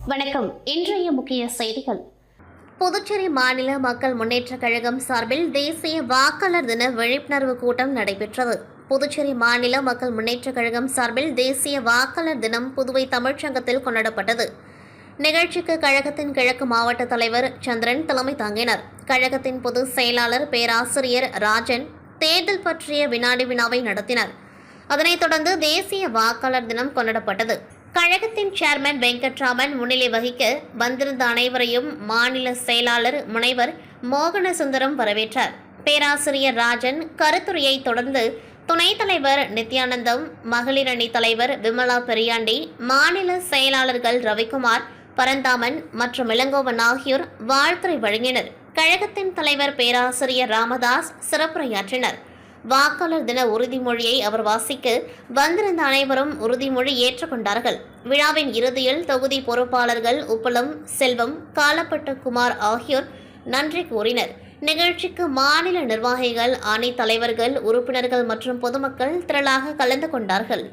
வணக்கம். இன்றைய முக்கிய செய்திகள். புதுச்சேரி மாநில மக்கள் முன்னேற்றக் கழகம் சார்பில் தேசிய வாக்காளர் தின விழிப்புணர்வு கூட்டம் நடைபெற்றது. புதுச்சேரி மாநில மக்கள் முன்னேற்றக் கழகம் சார்பில் தேசிய வாக்காளர் தினம் புதுவை தமிழ்ச்சங்கத்தில் கொண்டாடப்பட்டது. நிகழ்ச்சிக்கு கழகத்தின் கிழக்கு மாவட்ட தலைவர் சந்திரன் தலைமை தாங்கினார். கழகத்தின் பொதுச் செயலாளர் பேராசிரியர் ராஜன் தேர்தல் பற்றிய வினாடி வினாவை நடத்தினார். அதனைத் தொடர்ந்து தேசிய வாக்காளர் தினம் கொண்டாடப்பட்டது. கழகத்தின் சேர்மன் வெங்கட்ராமன் முன்னிலை வகிக்க வந்திருந்த அனைவரையும் மாநில செயலாளர் முனைவர் மோகனசுந்தரம் வரவேற்றார். பேராசிரியர் ராஜன் கருத்துரையை தொடர்ந்து துணைத் தலைவர் நித்யானந்தம், மகளிர் அணி தலைவர் விமலா பெரியாண்டி, மாநில செயலாளர்கள் ரவிக்குமார், பரந்தாமன் மற்றும் இளங்கோவன் ஆகியோர் வாழ்த்துரை வழங்கினர். கழகத்தின் தலைவர் பேராசிரியர் ராமதாஸ் சிறப்புரையாற்றினர். வாக்காளர் தின உறுதிமொழியை அவர் வாசிக்க வந்திருந்த அனைவரும் உறுதிமொழி ஏற்றுக்கொண்டார்கள். விழாவின் இறுதியில் தொகுதி பொறுப்பாளர்கள் உப்பளம் செல்வம், காலப்பட்டு குமார் ஆகியோர் நன்றி கூறினர். நிகழ்ச்சிக்கு மாநில நிர்வாகிகள், அணி தலைவர்கள், உறுப்பினர்கள் மற்றும் பொதுமக்கள் திரளாக கலந்து கொண்டார்கள்.